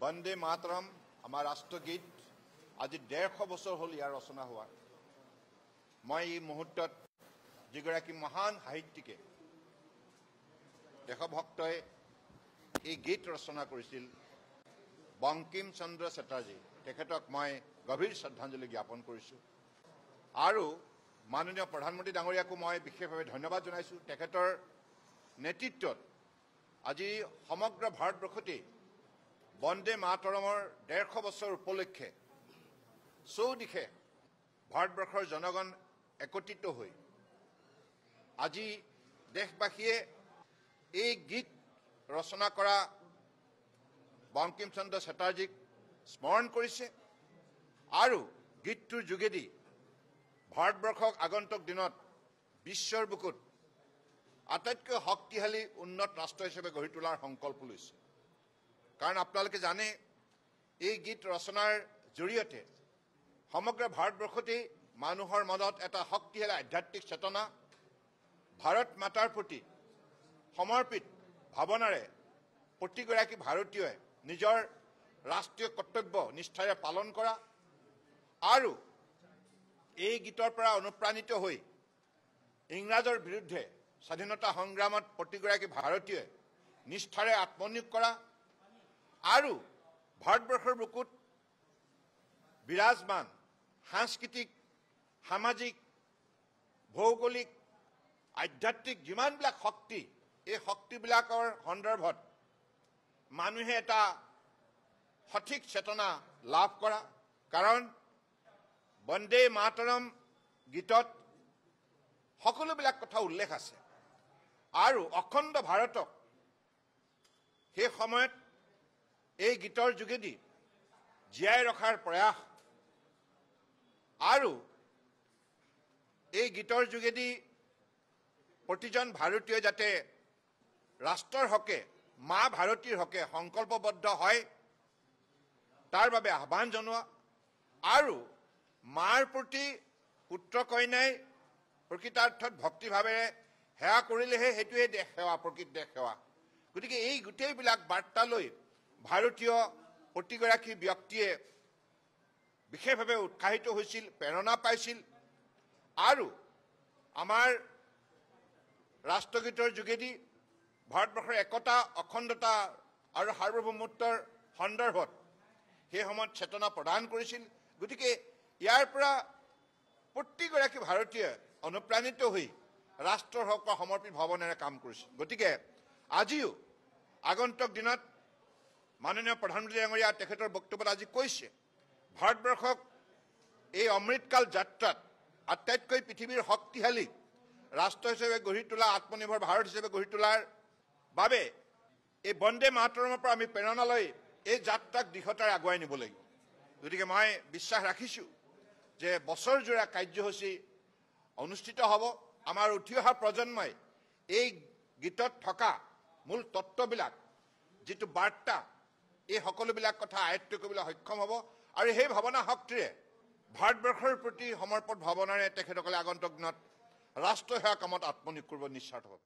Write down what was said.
বন্দে মাতৰম আমাৰ ৰাষ্ট্ৰগীত আজি 150 বছৰ হ'ল ইয়াৰ ৰচনা হোৱা। মই এই মুহূৰ্তত যিগৰাকী মহান সাহিত্যিকে দেশভক্তই এই গীত ৰচনা কৰিছিল বংকিম চন্দ্ৰ চেটাৰ্জী, তেখেতক মই গভীৰ শ্ৰদ্ধাঞ্জলি জ্ঞাপন কৰিছোঁ। আৰু মাননীয় প্ৰধানমন্ত্ৰী ডাঙৰীয়াকো মই বিশেষভাৱে ধন্যবাদ জনাইছোঁ। তেখেতৰ নেতৃত্বত আজি সমগ্ৰ ভাৰতবৰ্ষতেই বন্দে মাতৰমৰ 150 বছৰ উপলক্ষে চৌদিশে ভাৰতবৰ্ষৰ জনগণ একত্ৰিত হৈ আজি দেশবাসীয়ে এই গীত ৰচনা কৰা বংকিম চন্দ্ৰ চেটাৰ্জীক স্মৰণ কৰিছে আৰু গীতটোৰ যোগেদি ভাৰতবৰ্ষক আগন্তুক দিনত বিশ্বৰ বুকুত আটাইতকৈ শক্তিশালী উন্নত ৰাষ্ট্ৰ হিচাপে গঢ়ি তোলাৰ সংকল্প লৈছে। কাৰণ আপোনালোকে জানে এই গীত ৰচনাৰ জৰিয়তে সমগ্ৰ ভাৰতবৰ্ষতেই মানুহৰ মনত এটা শক্তিশালী আধ্যাত্মিক চেতনা, ভাৰত মাতাৰ প্ৰতি সমৰ্পিত ভাৱনাৰে প্ৰতিগৰাকী ভাৰতীয়ই নিজৰ ৰাষ্ট্ৰীয় কৰ্তব্য নিষ্ঠাৰে পালন কৰা আৰু এই গীতৰ পৰা অনুপ্ৰাণিত হৈ ইংৰাজৰ বিৰুদ্ধে স্বাধীনতা সংগ্ৰামত প্ৰতিগৰাকী ভাৰতীয়ই নিষ্ঠাৰে আত্মনিয়োগ কৰা আৰু ভাৰতবৰ্ষৰ বুকুত বিৰাজমান সাংস্কৃতিক, সামাজিক, ভৌগোলিক, আধ্যাত্মিক যিমানবিলাক শক্তি, এই শক্তিবিলাকৰ সন্দৰ্ভত মানুহে এটা সঠিক চেতনা লাভ কৰা। কাৰণ বন্দে মাতৰম গীতত সকলোবিলাক কথা উল্লেখ আছে আৰু অখণ্ড ভাৰতক সেই সময়ত এই গীতৰ যোগেদি জীয়াই ৰখাৰ প্ৰয়াস আৰু এই গীতৰ যোগেদি প্ৰতিজন ভাৰতীয় যাতে ৰাষ্ট্ৰৰ হকে, মা ভাৰতীৰ হকে সংকল্পবদ্ধ হয় তাৰ বাবে আহ্বান জনোৱা আৰু মাৰ প্ৰতি পুত্ৰ কন্যাই প্ৰকৃতাৰ্থত ভক্তিভাৱেৰে সেৱা কৰিলেহে সেইটোৱে দেশ সেৱা, প্ৰকৃত দেশ সেৱা। গতিকে এই গোটেইবিলাক বাৰ্তা লৈ ভাৰতীয় প্ৰতিগৰাকী ব্যক্তিয়ে বিশেষভাৱে উৎসাহিত হৈছিল, প্ৰেৰণা পাইছিল আৰু আমাৰ ৰাষ্ট্ৰগীতৰ যোগেদি ভাৰতবৰ্ষৰ একতা, অখণ্ডতা আৰু সাৰ্বভৌমত্বৰ সন্দৰ্ভত সেই সময়ত চেতনা প্ৰদান কৰিছিল। গতিকে ইয়াৰ পৰা প্ৰতিগৰাকী ভাৰতীয় অনুপ্ৰাণিত হৈ ৰাষ্ট্ৰৰ হকে সমৰ্পিত ভাৱনাৰে কাম কৰিছিল। গতিকে আজিও আগন্তুক দিনত মাননীয় প্ৰধানমন্ত্ৰী ডাঙৰীয়া তেখেতৰ বক্তব্যত আজি কৈছে ভাৰতবৰ্ষক এই অমৃতকাল যাত্ৰাত আটাইতকৈ পৃথিৱীৰ শক্তিশালী ৰাষ্ট্ৰ হিচাপে গঢ়ি তোলা, আত্মনিৰ্ভৰ ভাৰত হিচাপে গঢ়ি তোলাৰ বাবে এই বন্দে মাতৰমৰ পৰা আমি প্ৰেৰণা লৈ এই যাত্ৰাক দৃঢ়তাৰে আগুৱাই নিব লাগিব। গতিকে মই বিশ্বাস ৰাখিছোঁ যে বছৰজোৰা কাৰ্যসূচী অনুষ্ঠিত হ'ব। আমাৰ উঠি অহা প্ৰজন্মই এই গীতত থকা মূল তত্ত্ববিলাক, যিটো বাৰ্তা, এই সকলোবিলাক কথা আয়ত্ব কৰিবলৈ সক্ষম হ'ব আৰু সেই ভাৱনা শক্তিৰে ভাৰতবৰ্ষৰ প্ৰতি সমৰ্পিত ভাৱনাৰে তেখেতসকলে আগন্তুক দিনত ৰাষ্ট্ৰ সেৱা কামত আত্মনিয়োগ কৰিব নিশ্চিত হ'ব।